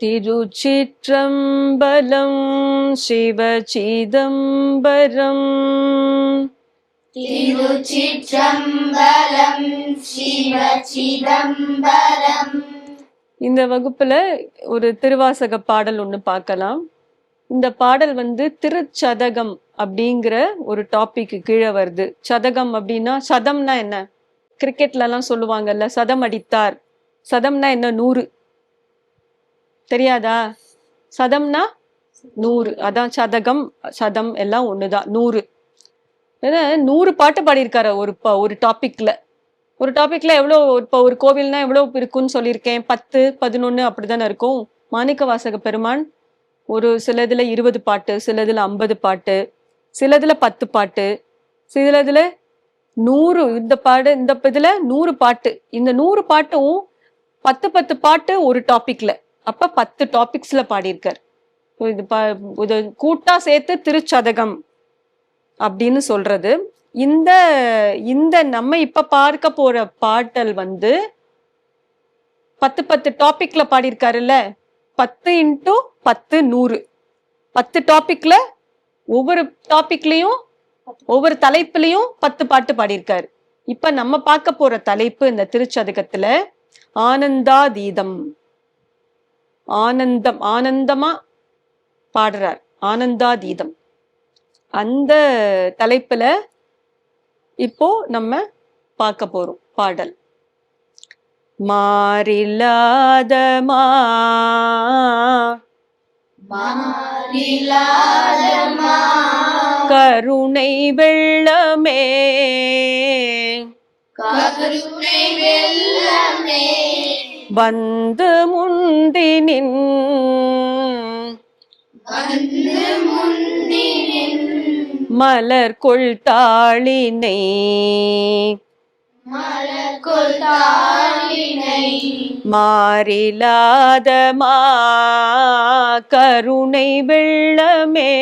திருச்சிற்றம்பலம் சிவசிதம்பரம். திருச்சிற்றம்பலம் சிவசிதம்பரம். இந்த வகுப்புல ஒரு திருவாசக பாடல் ஒண்ணு பார்க்கலாம். இந்த பாடல் திருச்சதகம் அப்படிங்கிற ஒரு டாபிக் கீழே வருது. சதகம் அப்படின்னா, சதம்னா என்ன? கிரிக்கெட்ல எல்லாம் சொல்லுவாங்கல்ல, சதம் அடித்தார். சதம்னா என்ன? 100. தெரியாதா? சதம்னா 100, அதான் சதகம். சதம் எல்லாம் ஒண்ணுதான், 100. 100 பாட்டு பாடியிருக்காரு ஒரு டாபிக்ல. ஒரு டாபிக்ல எவ்வளோ, இப்போ ஒரு கோவில்னா எவ்வளவு இருக்குன்னு சொல்லியிருக்கேன், 10, 11 அப்படிதானே இருக்கும். மாணிக்க வாசக பெருமான் ஒரு சிலதுல 20 பாட்டு, சிலதுல 50 பாட்டு, சிலதுல 10 பாட்டு, சிலதுல 100. இந்த இதுல 100 பாட்டு. இந்த 100 பாட்டும் 10 பாட்டு ஒரு டாபிக்ல. அப்ப 10 டாபிக்ஸ்ல பாடியிருக்கார். இது கூட்டா சேர்த்து திருச்சதகம் அப்படின்னு சொல்றது. இந்த நம்ம இப்ப பார்க்க போற பாட்டல் 10 டாபிக்ல பாடியிருக்காருல்ல. 10 × 10 100. 10 டாபிக்ல ஒவ்வொரு டாபிக்லயும் ஒவ்வொரு தலைப்புலயும் 10 பாட்டு பாடியிருக்காரு. இப்ப நம்ம பார்க்க போற தலைப்பு இந்த திருச்சதகத்துல ஆனந்தாதீதம். ஆனந்தமா பாடுறார். ஆனந்தாதீதம் அந்த தலைப்புல இப்போ நம்ம பார்க்க போறோம் பாடல். மாறில்லாதமா கருணை வெள்ளமே, வந்து முந்தினின் மலர் கொள் தாளினை, மாறிலாதமா கருணை வெள்ளமே,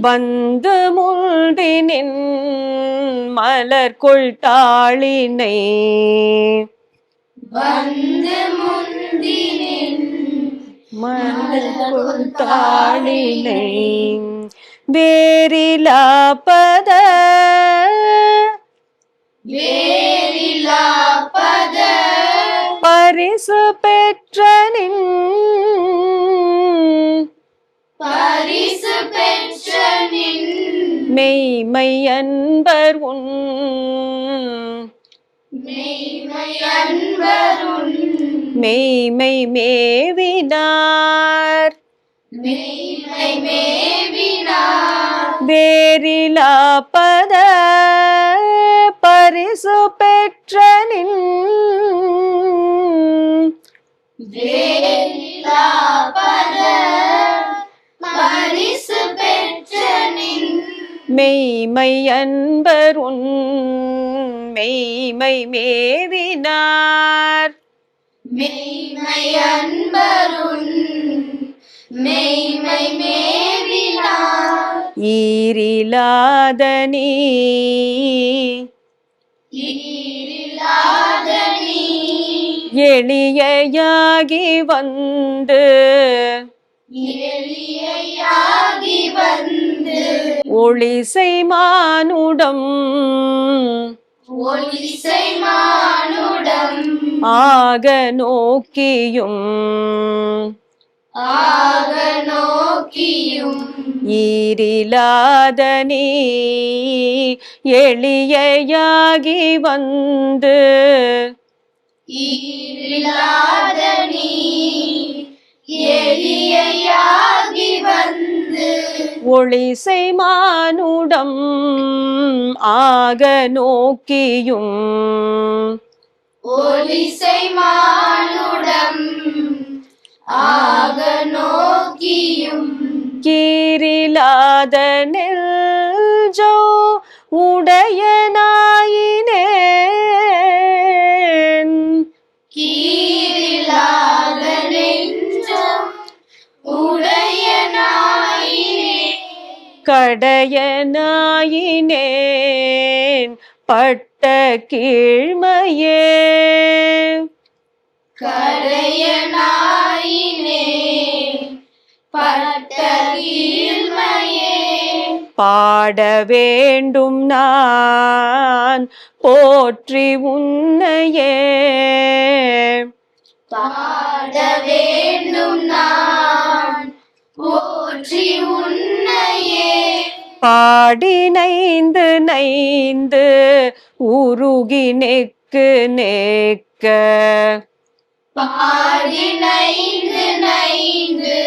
வந்து முந்தினின் மலர் கொள் தாளினை, மலர் கொள் தாளினை, வேறிலாபத பரிசு பெற்றனின், மெய்மை அன்பர் உன், மெய்மை மேவினார், வேறிலாபத பரிசு பெற்றனின், மெய்மை அன்பர் உன், மெய்மை மேவினார், ஈரிலாத நீ எளியாகி வந்து, ஒளிசை மானுடம் ஆக நோக்கியும், ஈரிலாத நீ எளியாகி வந்து, ஒளிசை மானுடம் ஆக நோக்கியும், கீரிலாத நெஞ்சோ உடையனாயினேன், கடையனாயினேன் பட்ட கீழ்மையே கடையனாயினேன் பட்ட கீழ்மையே பாட வேண்டும் நான் போற்றி உன்னையே பாட வேண்டும் நான் போற்றி உன்னையே பாடி நைந்து நைந்து உருகி நெக்கு நேக்க பாடி நைந்து நைந்து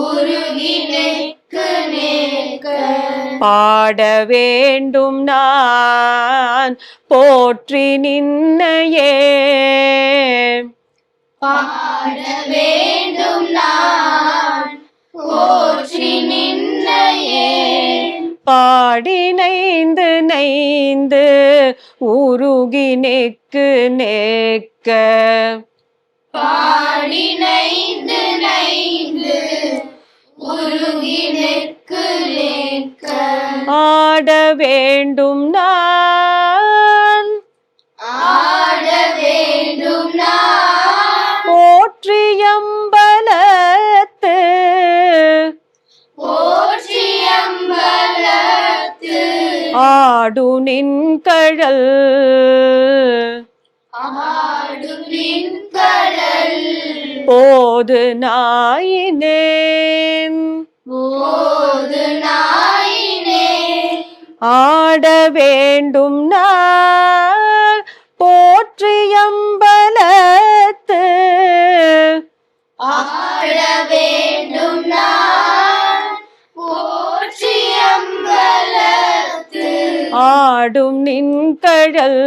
உருகி நெக்கு நேக்க பாட வேண்டும் நான் போற்றி நின்னையே பாட வேண்டும் நான் போற்றி நின்னையே பாடி நைந்து நைந்து உருகி நெக்கு நேக்க பாடி நைந்து நைந்து உருகி நெக்கு நேக்க ஆட வேண்டும் நான் ஆட வேண்டும் நான் போற்றியம்பலத்து போற்றி அம்பலத்து ஆடு நின்கழல் ஆடு நின் கடல் போது நாயினேன் போது நாயினே ஆட வேண்டும் நான் போற்றியம்பலத்து ஆட வேண்டும் நான் போற்றி அம்பலத்து ஆடும் நின்கழல்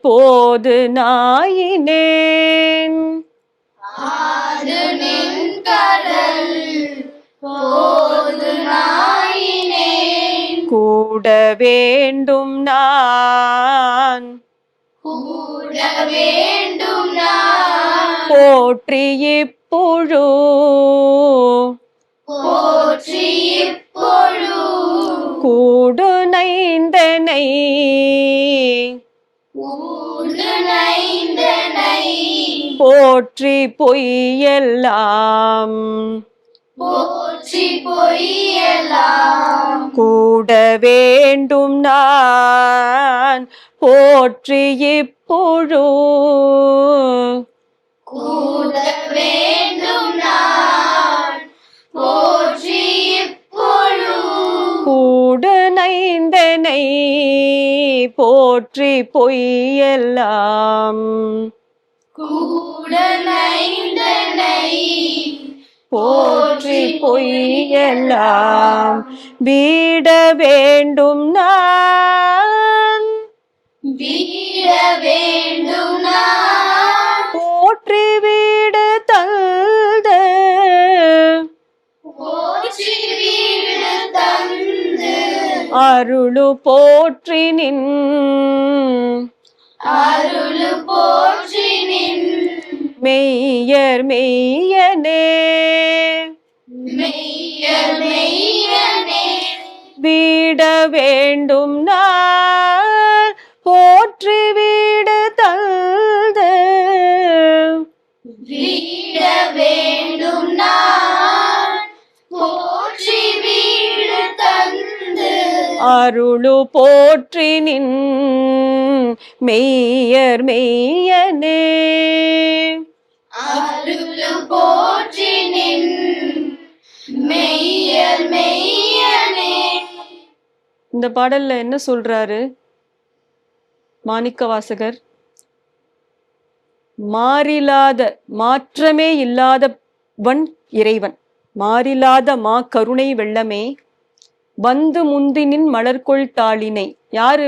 போது நாயினேன் ஆடு நின் கடல் போது நாயினே கூட வேண்டும் நான் கூட வேண்டும் நான் போற்றி இப்புழு போற்றி இப்பொழு கூடு நைந்தனை ஊடு நைந்தனை போற்றி பொய்யெல்லாம் போற்றி பொய்யெல்லாம் கூட வேண்டும் நான் போற்றி இப்புழு கூட வேண்டும் நான் போற்றி இப்பொழு கூடு நைந்தனை போற்றி பொய்யெல்லாம் கூட நைந்தனை போற்றி பொய்யெல்லாம் வீட வேண்டும் நான் வீட வேண்டும் நான் போற்றி வீடு தந்து போற்றி வீடு தந்து அருளு போற்றி நின் அருளு போற்றி நின் மெய்யர் மெய்யனே மெய்யர் மெய்யனே வீட வேண்டும் நான் போற்றி வீடு தந்து வீட வேண்டும் நான் போற்றி வீடு தந்து அருளு போற்றி நின் மெய்யர் மெய்யனே அருளு போற்றி நின் மெய்யர் மெய்யனே இந்த பாடல்ல என்ன சொல்றாரு மாணிக்கவாசகர்? மாறிலாத மாற்றமே இல்லாதவன் இறைவன். மாறிலாத மா கருணை வெள்ளமே வந்து முந்தினின் மலர்கொள் தாளினை. யாரு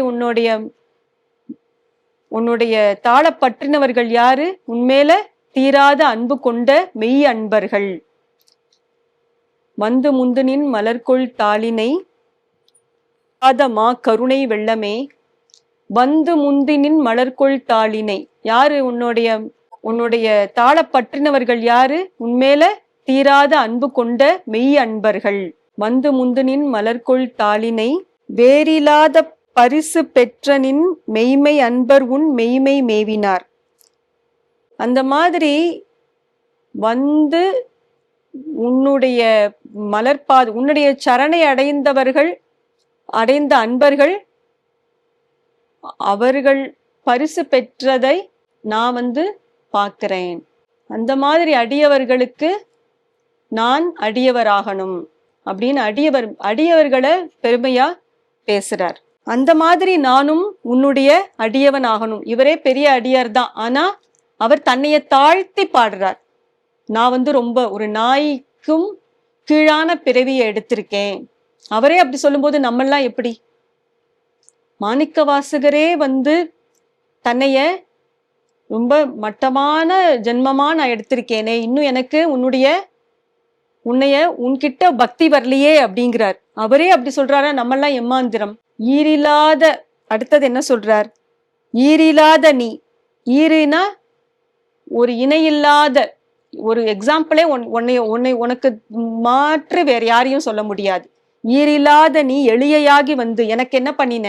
உன்னுடைய தாள பற்றினவர்கள்? யாரு? உன்மேல தீராத அன்பு கொண்ட மெய் அன்பர்கள். வந்து முந்தினின் மலர்கொள் தாளினை மா கருணை வெள்ளமே வந்து முந்தினின் மலர்கொள் தாளினை. யாரு உன்னுடைய தாள பற்றினவர்கள்? யாரு? உன்மேல தீராத அன்பு கொண்ட மெய் அன்பர்கள். வந்து முந்துனின் மலர்கொள் தாளினை வேறிலாத பரிசு பெற்றனின் மெய்மை அன்பர் உன் மெய்மை மேவினார். அந்த மாதிரி வந்து உன்னுடைய மலர்பாது உன்னுடைய சரணை அடைந்த அன்பர்கள் அவர்கள் பரிசு பெற்றதை நான் வந்து பார்க்கிறேன். அந்த மாதிரி அடியவர்களுக்கு நான் அடியவராகணும் அப்படின்னு அடியவர்களை பெருமையா பேசுறார். அந்த மாதிரி நானும் உன்னுடைய அடியவன் ஆகணும். இவரே பெரிய அடியார் தான், ஆனா அவர் தன்னைய தாழ்த்தி பாடுறார். நான் வந்து ரொம்ப ஒரு நாய்க்கும் கீழான பிறவியை எடுத்திருக்கேன். அவரே அப்படி சொல்லும்போது நம்மெல்லாம் எப்படி? மாணிக்க வாசகரே வந்து தன்னைய ரொம்ப மட்டமான ஜென்மமா நான் எடுத்திருக்கேனே, இன்னும் எனக்கு உன்கிட்ட பக்தி வரலையே அப்படிங்கிறார். அவரே அப்படி சொல்றாரா? நம்மெல்லாம் எம்மாந்திரம். ஈரில்லாத, அடுத்தது என்ன சொல்றார்? ஈரில்லாத நீ. ஈருனா ஒரு இணையில்லாத, ஒரு எக்ஸாம்பிளே உனக்கு மாற்று வேற யாரையும் சொல்ல முடியாது. ஈரில்லாத நீ எளியாகி வந்து எனக்கு என்ன பண்ணின?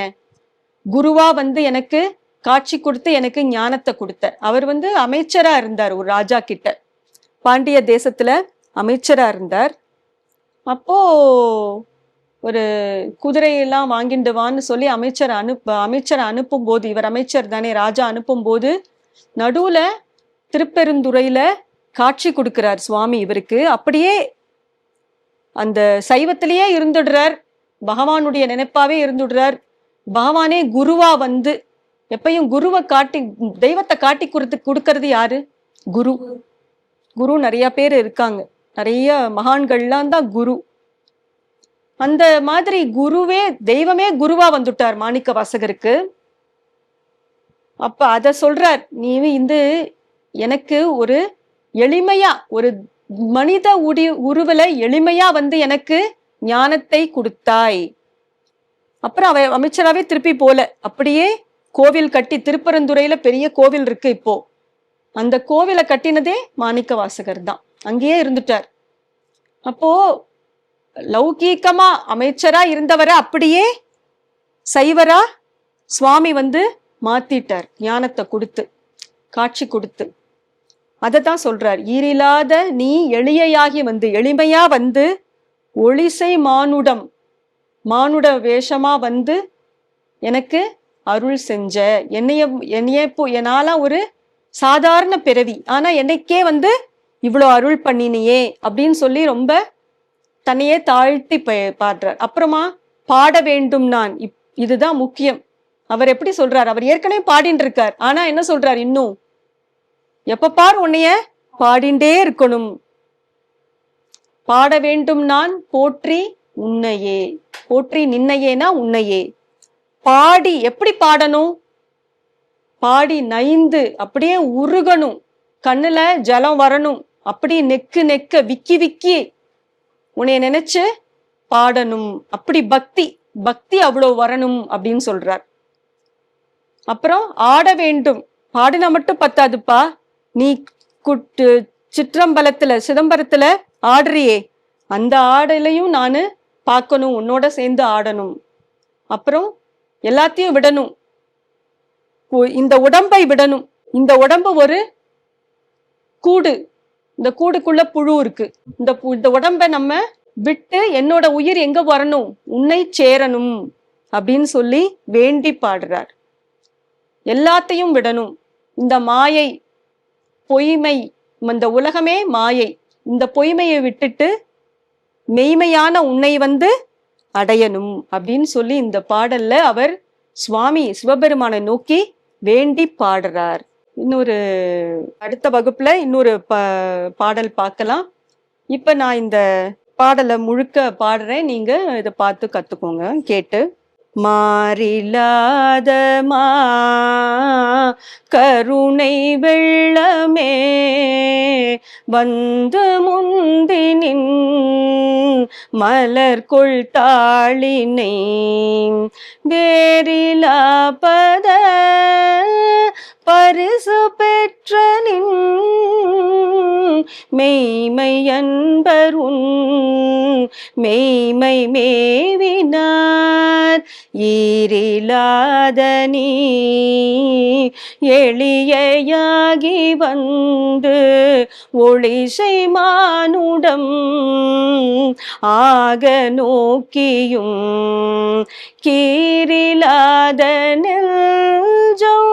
குருவா வந்து எனக்கு காட்சி கொடுத்து எனக்கு ஞானத்தை கொடுத்த. அவர் வந்து அமைச்சரா இருந்தார் ஒரு ராஜா கிட்ட, பாண்டிய தேசத்துல அமைச்சரா இருந்தார். அப்போ ஒரு குதிரையெல்லாம் வாங்கிட்டு வான்னு சொல்லி அமைச்சரை அனுப்பும் போது, இவர் அமைச்சர் தானே, ராஜா அனுப்பும் போது நடுவுல திருப்பெருந்துறையில காட்சி கொடுக்கிறார் சுவாமி இவருக்கு. அப்படியே அந்த சைவத்திலேயே இருந்துடுறார், பகவானுடைய நினைப்பாவே இருந்துடுறார். பகவானே குருவா வந்து, எப்பயும் குருவை காட்டி, தெய்வத்தை காட்டி கொடுக்கறது யாரு? குரு. குரு நிறைய பேர் இருக்காங்க, நிறைய மகான்கள்லாம் தான் குரு. அந்த மாதிரி குருவே, தெய்வமே குருவா வந்துட்டார் மாணிக்க வாசகருக்கு. அப்ப அத சொல்றார், நீ இந்த எனக்கு ஒரு எளிமையா, ஒரு மனித உருவல எளிமையா வந்து எனக்கு ஞானத்தை கொடுத்தாய். அப்புறம் அமைச்சராவே திருப்பி போல, அப்படியே கோவில் கட்டி, திருப்பரந்துறையில பெரிய கோவில் இருக்கு இப்போ, அந்த கோவிலை கட்டினதே மாணிக்க வாசகர் தான், அங்கேயே இருந்துட்டார். அப்போ லௌகீகமா அமைச்சரா இருந்தவரை அப்படியே சைவரா சுவாமி வந்து மாத்திட்டார், ஞானத்தை கொடுத்து, காட்சி கொடுத்து. அதத்தான் சொல்றார், ஈரில்லாத நீ எளியாகி வந்து, எளிமையா வந்து ஒளிசை மானுட வேஷமா வந்து எனக்கு அருள் செஞ்ச. என்னால ஒரு சாதாரண பிறவி, ஆனா என்னைக்கே வந்து இவ்வளோ அருள் பண்ணினியே அப்படின்னு சொல்லி ரொம்ப தன்னையே தாழ்த்தி பாடுறார். அப்புறமா பாட வேண்டும் நான், இதுதான் முக்கியம். அவர் எப்படி சொல்றார்? அவர் ஏற்கனவே பாடின்னு இருக்கார், ஆனா என்ன சொல்றார்? இன்னும் எப்ப பார் உன்னைய பாடிண்டே இருக்கணும். பாட வேண்டும் நான் போற்றி உன்னையே, போற்றி நின்னையேனா உன்னையே. பாடி, எப்படி பாடணும்? பாடி நைந்து அப்படியே உருகணும், கண்ணுல ஜலம் வரணும், அப்படி நெக்க விக்கி உன்னைய நினைச்சு பாடணும். அப்படி பக்தி அவ்வளவு வரணும் அப்படின்னு சொல்றார். அப்புறம் ஆட வேண்டும், பாடினா மட்டும் பத்தாதுப்பா, நீ சிதம்பரத்துல ஆடுறியே, அந்த ஆடலையும் நானு பார்க்கணும், உன்னோட சேர்ந்து ஆடணும். அப்புறம் எல்லாத்தையும் விடணும், இந்த உடம்பை விடணும். இந்த உடம்பு ஒரு கூடு, இந்த கூடுக்குள்ள புழு இருக்கு. இந்த உடம்பை நம்ம விட்டு என்னோட உயிர் எங்க வரணும்? உன்னை சேரணும் அப்படின்னு சொல்லி வேண்டி பாடுறார். எல்லாத்தையும் விடணும், இந்த மாயை, பொய்மை, இந்த உலகமே மாயை, இந்த பொய்மையை விட்டுட்டு மெய்மையான உன்னை வந்து அடையணும் அப்படின்னு சொல்லி இந்த பாடல்ல அவர் சுவாமி சிவபெருமானை நோக்கி வேண்டி பாடுறார். இன்னொரு அடுத்த வகுப்புல இன்னொரு பாடல் பார்க்கலாம். இப்ப நான் இந்த பாடலை முழுக்க பாடுறேன், நீங்க இதை பார்த்து கத்துக்கோங்க கேட்டு. மாறிலாத கருணை வெள்ளமே வந்து முந்தினின் மலர்கொள் தாளினை வேறிலாபத பரிசு பெற்ற நின் மெய்மை அன்பருன் மெய்மை மேவினார் ஈரிலாத நீ எளியாகி வந்து ஒளிசை மானுடம் ஆக நோக்கியும் கீரிலாத நெஞ்சம்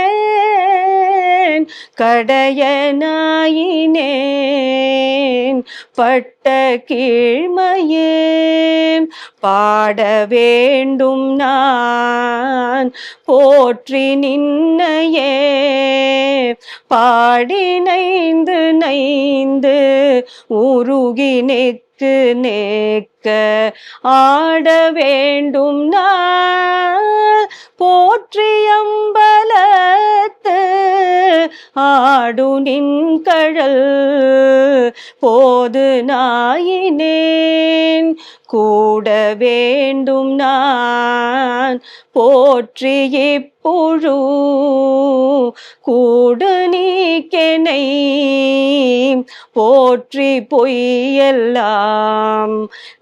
உடையனாயினேன் கடையனாயினேன் பட்ட கீழ்மையே பாட வேண்டும் நான் போற்றி நின்னையே பாடி நைந்து நைந்து உருகி நெக்கு நேக்க ஆட வேண்டும் நான் போற்றி அம்பலத்து ஆடு நின் கழல் போது நாயினேன் கூட வேண்டும் நான் போற்றி இப்புழு கூடு நீக்கெனை போற்றி பொய்யெல்லாம்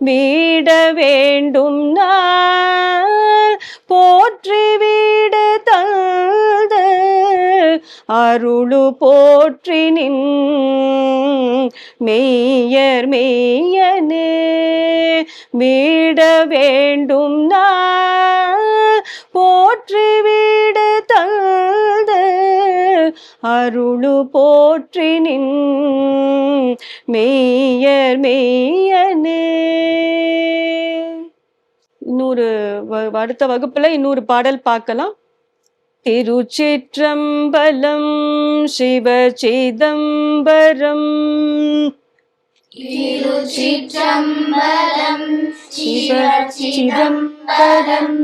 வீட வேண்டும் நான் போற்றி வீடு தந்து அருளு போற்றி நின் மெய்யர் மெய்யனே வீட வேண்டும் நான் போற்றி வீடு தந்து அருளு போற்றி நின் மெய்யர் மெய்யனே. இன்னொரு அடுத்த வகுப்புல இன்னொரு பாடல் பார்க்கலாம். திருச்சிற்றம்பலம் சிவ சிதம்பரம் திருச்சிற்றம்பலம் சிவ சிதம்பரம்